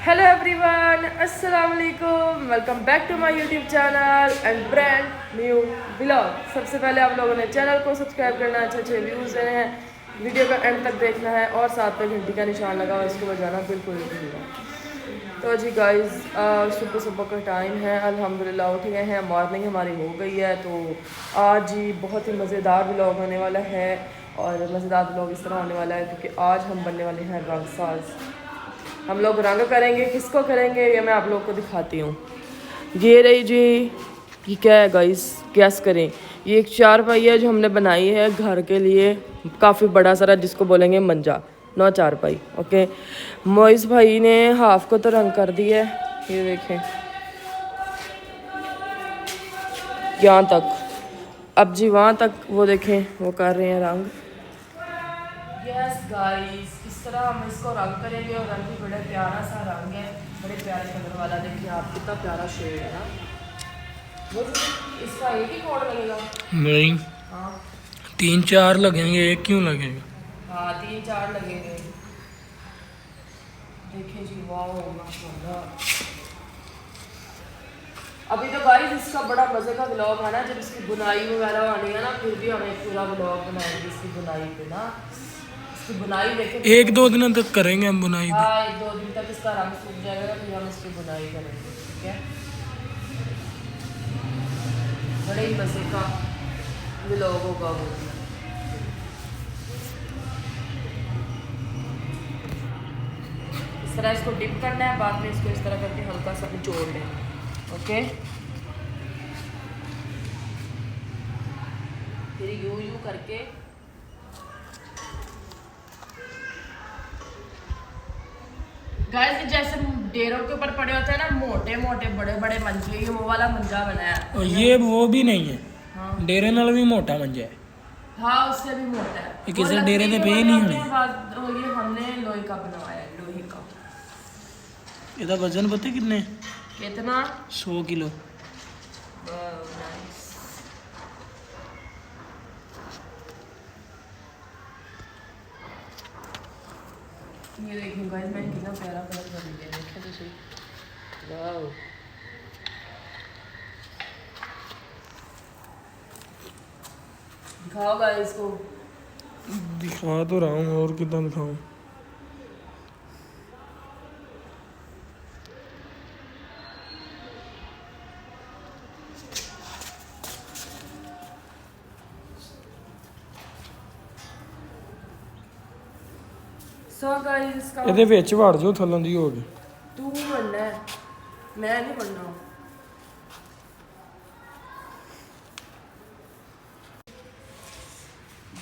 Hello everyone, अस्सलाम वालेकुम। Welcome back to my YouTube channel and brand new blog. सबसे पहले आप लोगों ने चैनल को सब्सक्राइब करना है, अच्छे अच्छे व्यूज़ देने हैं, वीडियो का एंड तक देखना है और साथ में घंटी का निशान लगा हुआ इसको बजाना बिल्कुल नहीं भूलना। तो जी गाइस, सुबह सुबह का टाइम है, अल्हम्दुलिल्लाह उठ गए हैं, मॉर्निंग हमारी हो गई है। तो आज जी बहुत ही मज़ेदार व्लॉग होने वाला है और मज़ेदार व्लॉग इस तरह होने वाला है क्योंकि आज हम बनने वाले हैं रंगसाज। हम लोग रंग करेंगे, किसको करेंगे ये मैं आप लोग को दिखाती हूँ। ये रही जी, ये क्या है गाइस, गैस करें। ये एक चारपाई है जो हमने बनाई है घर के लिए, काफ़ी बड़ा सारा, जिसको बोलेंगे मंजा, 9 चारपाई। ओके, मोइस भाई ने हाफ को तो रंग कर दिया है, ये देखें यहाँ तक। अब जी वहाँ तक वो देखें वो कर रहे हैं रंग। यस गाइस, इस तरह हम इसको रंग करेंगे और रंग भी बड़ा प्यारा सा रंग है, बड़े प्यारे कलर वाला। देखिए आप, कितना प्यारा शेड है ना। वो इसका एक ही कोड लगेगा? नहीं, हाँ 3-4 लगेंगे, एक क्यों लगेगा? हाँ, 3-4 लगेंगे। देखिए जी, वाह माशाल्लाह। अभी तो गाइस इसका बड़ा मज़े का व्लॉग है ना, जब इसकी बुनाई वगैरह आनी है ना, फिर भी हम एक पूरा व्लॉग बनाएंगे इसकी बुनाई पे ना। इसकी बुनाई देखें, 1-2 दिन तक करेंगे हम बुनाई भी। हाँ 1-2 दिन तक इसका रंग सूख जाएगा, फिर हम इसकी बुनाई करेंगे। ठीक है, बड़े ही मज़े का व्लॉग होगा वो। इस तरह इसको डिप करना है, बाद में इसको इस तरह करके हल्का सा निचोड़ लें। ओके, फिर यूं करके गाइस, जैसे डेरों के ऊपर पड़े होते हैं ना मोटे मोटे बड़े बड़े मंजे, ये वो वाला मंजा बनाया है। और ये वो भी नहीं है, हाँ डेरे नाल भी मोटा मंजा है। हाँ, उससे भी मोटा है। ये वो किसी लकड़ी डेरे के दे पे बने नहीं होते होने। हैं, बाद ये हमने लोहे का बनवाया है, लोहे का। ਇਹਦਾ वजन पता कितने? कितना? 100 किलो। नाइस। ये देखिए गाइस, मैंने कितना प्यारा कलर कर दिया, देखो तो सही। वाओ, दिखाओ गाइस को। दिखा तो रहा हूँ, और कितना दिखाऊँ? सो गाइस, इसका ਇਹਦੇ ਵਿੱਚ ਵੜ ਜਾਓ, ਥੱਲੋਂ ਦੀ ਹੋ ਗਈ। तू बनना है, मैं नहीं बनना।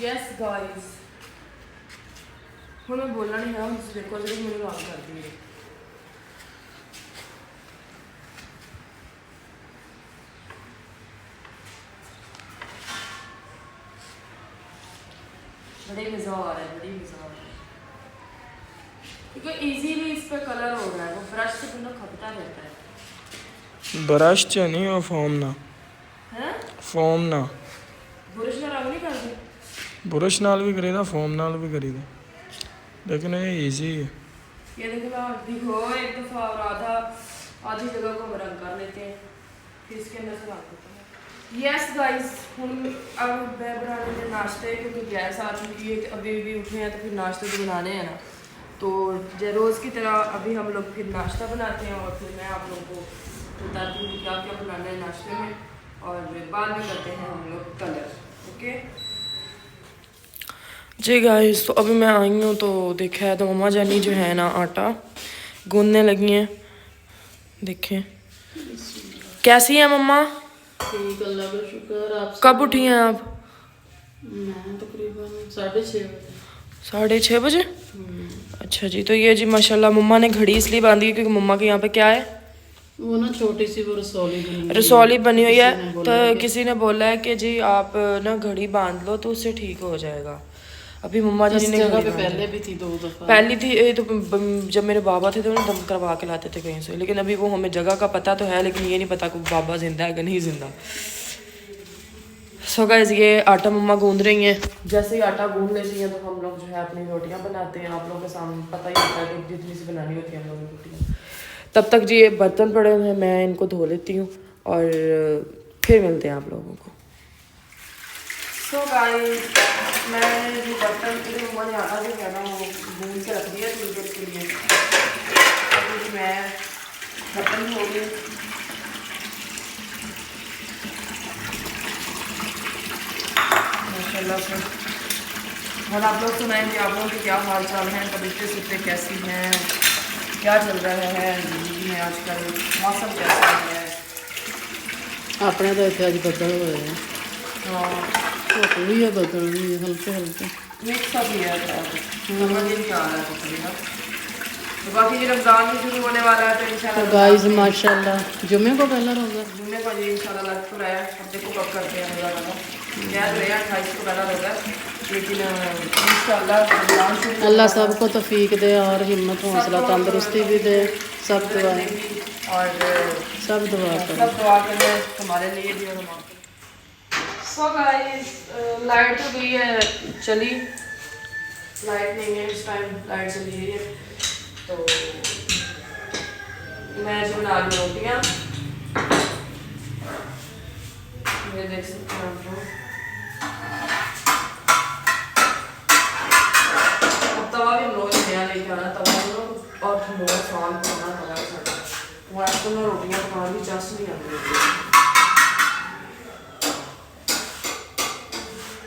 यस गाइस, हूँ मैं बोलना नहीं है, देखो जरूर मुझे रंग कर दी। बड़े मज़ा आ रहा है, बड़ी मज़ा आ रहा है क्योंकि इजीली इस पे कलर हो रहा है, वो ब्रश से बिना खपता रहता है। ब्रश च नहीं, ਉਹ ਫੋਮ ਨਾਲ। हैं? ਫੋਮ ਨਾਲ, बुरश में रंग नहीं करती? ਬੁਰਸ਼ ਨਾਲ ਵੀ ਕਰੀਦਾ, ਫੋਮ ਨਾਲ ਵੀ ਕਰੀਦਾ, लेकिन ये इजी है। ये देखो एक दफ़ा और आधी जगह को हम रंग कर लेते हैं, फिर इसके अंदर से रंग करते हैं। यस गाइस, हम अब मैं बनाने के नाश्ते, क्योंकि गैस आ चुकी है, अभी भी उठे हैं तो फिर नाश्ते तो बनाने हैं ना। तो रोज़ की तरह अभी हम लोग फिर नाश्ता बनाते हैं और फिर मैं आप लोगों को बताती हूँ क्या क्या बनाना है नाश्ते में, और बाद में करते हैं हम लोग कलर। ओके जी गाइस, तो अभी मैं आई हूँ तो देखा है तो मम्मा जानी जो है ना आटा गूंदने लगी हैं। देखें कैसी है मम्मा? ठीक, अल्लाह का शुक्र। आप कब उठी हैं आप? मैं तकरीबन 6:30 बजे। 6:30 बजे? अच्छा जी, तो ये जी माशाल्लाह मम्मा ने घड़ी इसलिए बांधी है क्योंकि मम्मा के यहाँ पे क्या है, वो ना छोटी सी वो रसौली बनी हुई है। किसी ने तो बोला है किसी ने बोला है कि जी आप ना घड़ी बांध लो तो उससे ठीक हो जाएगा। अभी मम्मा जी इस ने जगह घड़ी पे बांधी। पहले भी थी 2 दफा। पहली थी ये तो जब मेरे बाबा थे तो उन्हें दम करवा के लाते थे कहीं से, लेकिन अभी वो हमें जगह का पता तो है, लेकिन ये नहीं पता कि बाबा जिंदा है कि नहीं जिंदा। सो गाइस, ये आटा मम्मा गूंद रही हैं। जैसे ही आटा गूंद लेती हैं तो हम लोग जो है अपनी रोटियां बनाते हैं। आप लोगों के सामने पता ही होता है कि जितनी सी बनानी होती है हम लोगों की रोटियाँ। तब तक जी ये बर्तन पड़े हुए हैं, मैं इनको धो लेती हूँ और फिर मिलते हैं आप लोगों को। सो गाइस, मैं जो बर्तन के लिए मम्मा ने आटा जो है ना वो भून के रख दिया थोड़ी देर के लिए। अभी मैं बर्तन धो गई। माशाल्लाह से। और आप लोग सुनाएंगे आप लोगों के क्या हाल चाल हैं, तबीयतें सिफतें कैसी हैं, क्या चल रहा है ज़िंदगी में आजकल, मौसम कैसा है। अपने तो इतने अज बदल हुए हैं, हाँ, धुप भी है बदल भी है, हल्के हल्के मिक्स अप ही है समझ ही नहीं आ रहा है कुछ भी ना। तो बाकी ये रमज़ान भी शुरू होने वाला है तो तो इंशाल्लाह गाइस माशाल्लाह जुम्मे को पहला रोज़ा जुम्मे को जी इंशाल्लाह लग तो रहा है। अब देखो कब करते हैं रोज़ा वाला, याद रहे 28 को पहला रोज़ा, लेकिन इंशाल्लाह रमज़ान शुरू अल्लाह सबको तौफीक दे और हिम्मत हौसला तंदुरुस्ती भी दे। सब दुआ और सब दुआ करें। सब दुआ करें हमारे लिए भी और हमारे। सो गाइस, लाइट तो गई है, चली लाइट नहीं है इस टाइम, लाइट चली गई है। तो मैं जो बना रही रोटियाँ, ये देख सकते हैं आप लोग। अब तवा भी हम लोग नया लेके आना, तवा हम लोग और बहुत आसान बनाना तवा सारा। वहाँ तो मैं रोटियाँ पकाने की चांस नहीं आती।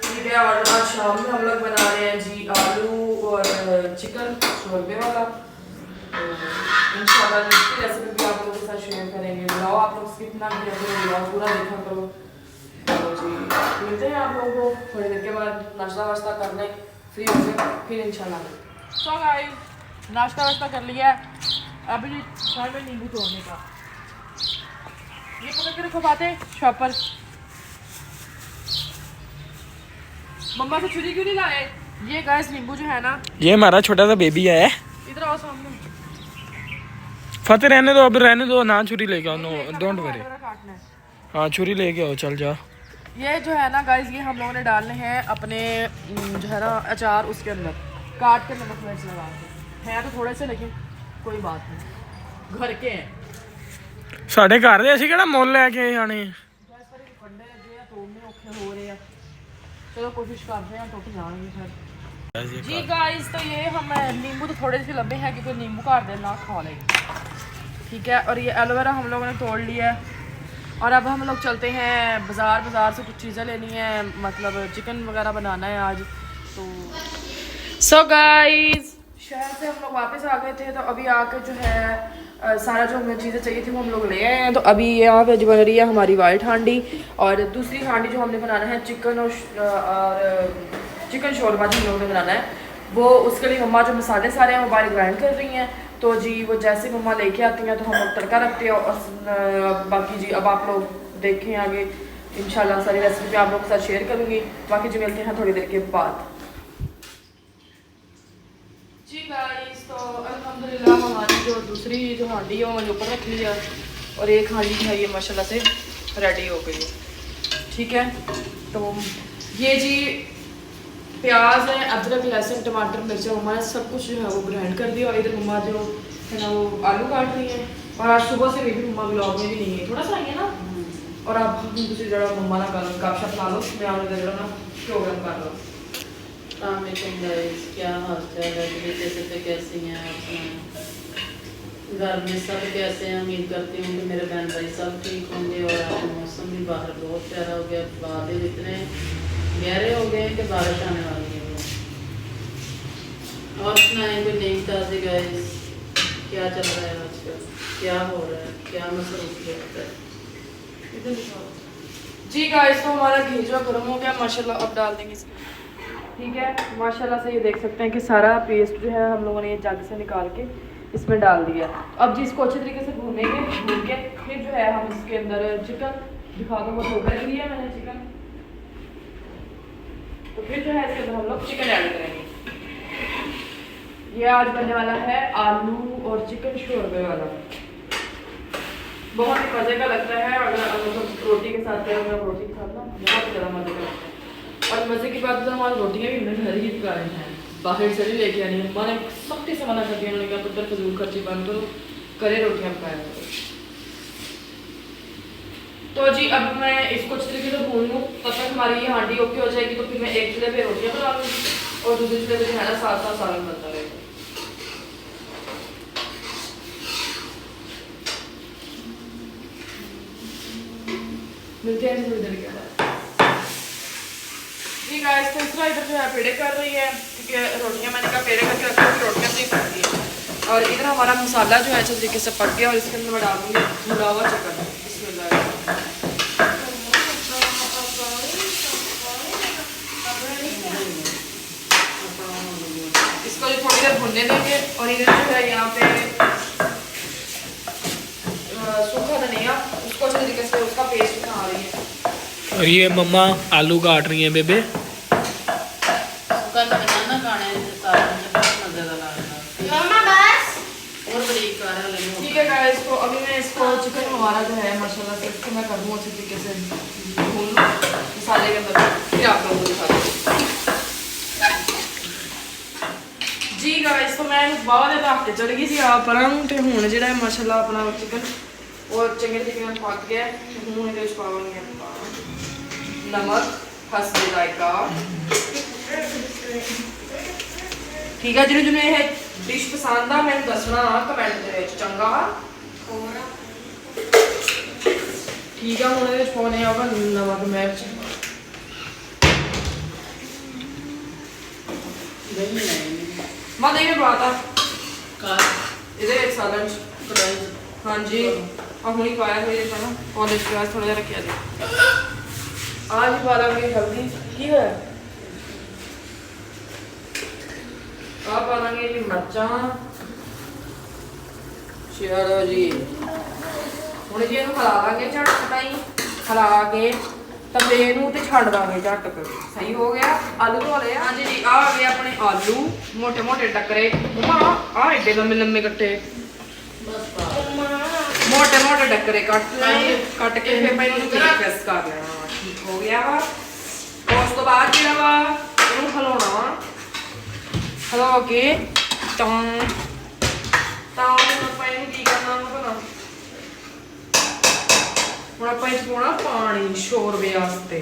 ठीक है, और आज शाम में हम लोग बना रहे हैं जी आलू और चिकन शोरबे वाला। इंशाल्लाह इसकी रेसिपी भी आप लोगों के साथ शेयर करेंगे। ब्लॉग आप लोग स्किप ना किया करो, ब्लॉग पूरा देखा करो। तो जी मिलते हैं आप लोगों को थोड़ी देर के बाद, नाश्ता वाश्ता कर लें, फ्री हो गए फिर इंशाल्लाह। सो गाइस, नाश्ता वाश्ता कर लिया है, अभी टाइम है नींबू तोड़ने का। ये पकड़ के रखो बातें शॉपर। मम्मा से छुरी क्यों नहीं लाए? ये गाइस नींबू जो है ना, ये हमारा छोटा सा बेबी है। इधर आओ सामने। फतेह रहने दो, अब रहने दो, ना छुरी लेके आओ, नो डोंट वरी। काटना है। हाँ छुरी लेके आओ, चल जा। ये जो है ना गाइस, ये हम लोगों ने डालने हैं अपने जो है ना अचार, उसके अंदर काट के नमक मिर्च लगा के। हैं तो थोड़े से, लेकिन कोई बात नहीं, घर के हैं। साढ़े घर दे, ਅਸੀਂ ਕਿਹੜਾ ਮੁੱਲ ਲੈ ਕੇ ਆਣੇ। गैस पर कंडे लगे हैं, तोड़ने औखे हो रहे हैं। चलो कोशिश कर रहे हैं, टूट जाएंगे फिर। जी गाइस, तो ये हम नींबू तो थोड़े से लंबे हैं क्योंकि नींबू काट देना खा लेंगे, ठीक है। और ये एलोवेरा हम लोगों ने तोड़ लिया है। और अब हम लोग चलते हैं बाज़ार से कुछ चीज़ें लेनी है, मतलब चिकन वगैरह बनाना है आज। तो सो गाइस, शहर से हम लोग वापस आ गए थे, तो अभी आकर जो है सारा जो हमें चीज़ें चाहिए थी वो हम लोग ले आए हैं। तो अभी यहाँ पे जो बन रही है हमारी वाइट हांडी, और दूसरी हांडी जो हमने बनाना है चिकन और चिकन शोरमा जो हम लोगों ने बनाना है, वो उसके लिए मम्मा जो मसाले सारे हैं वो बाहर ग्राइंड कर रही हैं। तो जी वो जैसे मम्मा लेके आती हैं तो हम लोग तड़का रखते हैं। और बाकी जी अब आप लोग देखें आगे, इंशाल्लाह सारी रेसिपी आप लोगों के साथ शेयर करूँगी। बाकी जी मिलते हैं थोड़ी देर के बाद। जी गाइस, तो अल्हम्दुलिल्लाह हमारी जो दूसरी जो हांडी है वो मैंने ऊपर रख लिया, और एक हांडी है ये माशाल्लाह से रेडी हो गई है, ठीक है। तो ये जी प्याज है, अदरक, लहसुन, टमाटर, मिर्च, मम्मा ने सब कुछ जो है वो ग्राइंड कर दिया। और इधर मम्मा जो है ना वो आलू काट रही है। और आज सुबह से भी मम्मा ब्लॉग में भी नहीं है, थोड़ा सा आई है ना। और आप दूसरी जगह मम्मा ना कर गपशप ला लो, मैं आपने जगह ना प्रोग्राम कर लो। क्या हाल चाल है, तबीयतें कैसी हैं आप सुनाएं। घर में सब कैसे हैं? उम्मीद करती हूँ कि मेरे बहन भाई सब ठीक होंगे। और आज मौसम भी बाहर बहुत प्यारा हो गया, बादल इतने गहरे हो गए कि बारिश आने वाली है। और सुनाएं कोई नई ताज़ी गाइस, क्या चल रहा है आजकल, क्या हो रहा है, क्या मसरूफियत है? जी गाइस, तो हमारा घी जो गर्म हो गया माशाल्लाह, अब डाल देंगे इसमें, ठीक है। माशाल्लाह से ये देख सकते हैं कि सारा पेस्ट जो है हम लोगों ने ये जग से निकाल के इसमें डाल दिया। अब जी इसको अच्छे तरीके से भूनेंगे, भून के फिर जो है हम इसके अंदर चिकन दिखा दो, वो धोकर रख दिया मैंने चिकन। तो फिर जो है इसके अंदर हम लोग चिकन ऐड करेंगे। ये आज बनने वाला है आलू और चिकन शोरबे वाला, बहुत ही मज़े का लगता है। अगर मतलब रोटी के साथ है, रोटी के साथ ना बहुत ज़्यादा मज़े का लगता है। और मज़े की बात तो हमारी रोटियाँ भी हमने घर ही पकाई हैं, बाहर से नहीं लेके आनी। मम्मा ने सख्ती से मना कर दिया, उन्होंने कहा पुत्र फजूल खर्ची बंद करो, करे रोटियां पकाया करो। तो जी अब मैं इसको अच्छे तरीके से भून लूँ, तब तक हमारी ये हांडी ओके हो जाएगी। तो फिर मैं एक चूल्हे पे रोटियां बना लूँगी और दूसरे चूल्हे पे जो है ना साथ साथ सालन बनता रहेगा। मिलते हैं थोड़ी देर के बाद। जी गाइस, तो इसरा इधर जो है पेड़े कर रही है, क्योंकि रोटियां मैंने कहा पेड़े करके रखी थी, रोटियां नहीं पकती है। और इधर हमारा मसाला जो है अच्छे तरीके से पक गया और इसके अंदर मैं डाल दूँगी भुना हुआ चिकन। इसको जो थोड़ी देर भुनने देंगे और इधर जो है यहाँ पे सूखा धनिया, उसको अच्छे तरीके से उसका पेस्ट बना रही है। और ये मम्मा आलू काट रही हैं बेबे। सूखा धनिया ना खाने से सालन से बहुत मज़ेदार लगता है। मम्मा बस और बरीक कर रहा है। ठीक है गाइस, तो अभी मैं इसको चिकन हमारा जो है माशाल्लाह से इसको मैं कर दूँ अच्छे तरीके से भून लूँ मसाले के अंदर, फिर आप लोगों को दिखा दूँ। जी गाइस, तो मैं बहुत रख के चढ़ गई थी आप पर तो हूँ जो माशाल्लाह अपना चिकन और चंगे तरीके में पक गया। हूँ ये पावांगे नमक हसबे जायका। ठीक है, जिन्हें जिन्हें यह डिश पसंद आ मैंने दसना कमेंट के चंगा। ठीक है, हूँ ये पाने आगा नमक मिर्च। मैं दही में पाता इधर एक सालन कढ़ाई हाँ जी, अब हुई पाया हुई देखा ना कॉलेज के बाद थोड़ा जरा किया जाए। आज ही पाला में हल्दी की है, आप पालांगे जी मर्चा। चलो जी ਹੁਣ ਜੀ ਇਹਨੂੰ ਖਲਾ ਲਾਂਗੇ ਝਟ ਪਟਾਈ ਖਲਾ ਕੇ ਤਵੇ ਨੂੰ ਤੇ ਛੱਡ ਦਾਂਗੇ ਝਟ ਕੇ। ਸਹੀ ਹੋ ਗਿਆ। ਆਲੂ ਧੋ ਲਏ। ਹਾਂਜੀ ਜੀ ਆ ਗਏ ਆਪਣੇ ਆਲੂ ਮੋਟੇ ਮੋਟੇ ਟੱਕਰੇ। ਮਮਾ ਆ ਏਡੇ ਲੰਮੇ ਲੰਮੇ ਕੱਟੇ मोटे मोटे डकरे कट लेंगे, कट के फिर मैं इन्हें प्रेस कर लेना। ठीक हो गया वा। और उसके बाद जो वा इन्हें हिलाना वा, हिला के अपन की करना वा ਹੁਣ ਆਪਾਂ ਇਸ ਪਾਉਣਾ ਪਾਣੀ ਸ਼ੋਰਬੇ ਵਾਸਤੇ।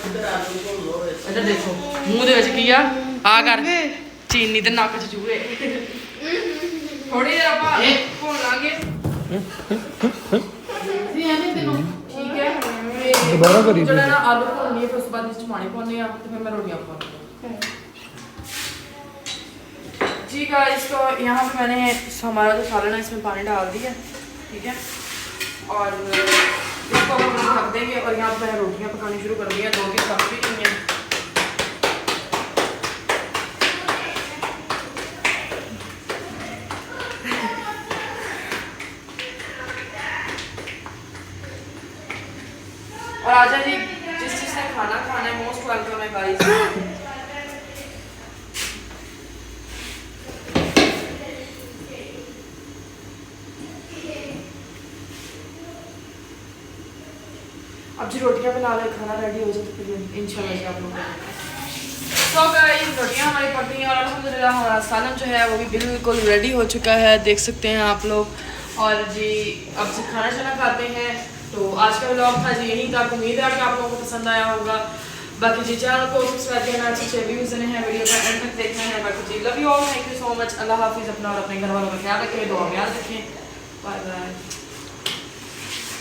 उधर आलू को लो ऐसे। ਇੱਧਰ ਦੇਖੋ ਮੂੰਹ ਦੇ ਵਿੱਚ ਕੀ ਆ ਆ ਕਰ ਚੀਨੀ ਤੇ ਨੱਕ 'ਚ ਚੂਹੇ। थोड़ी देर आप भून लांगे। ठीक है, दोबारा करी जो ना आलू भून लिए फिर उसके बाद इसमें पानी पाने आ तो फिर मैं रोटियां पकाऊंगी। जी गाइस, तो यहाँ पे मैंने हमारा जो सालन है इसमें पानी डाल दिया। ठीक है, और इसको हम ढक देंगे और यहाँ पे मैंने रोटियां पकानी शुरू कर दी हैं। 2 सब्जी की हैं। और आजा जी, जिसने खाना खाना है मोस्ट वेलकम है गाइस। अब जी रोटियां बना ले, खाना रेडी हो जाए तो फिर इंशाल्लाह से आप लोग। तो गाइस, रोटियां हमारी पक गई और अल्हम्दुलिल्लाह हमारा सालन जो है वो भी बिल्कुल रेडी हो चुका है, देख सकते हैं आप लोग। और जी अब से खाना शाना खाते हैं। तो आज का व्लॉग था जी यही था। उम्मीद है कि आप लोगों को पसंद आया होगा। बाकी जी चैनल को सब्सक्राइब करना, अच्छे व्यूज़ देने हैं, वीडियो का एंड तक देखना है। बाकी जी love you all, thank you so much. Allah हाफिज़। अपना और अपने घर वालों का ख्याल रखें, दुआ में याद रखें। Bye bye.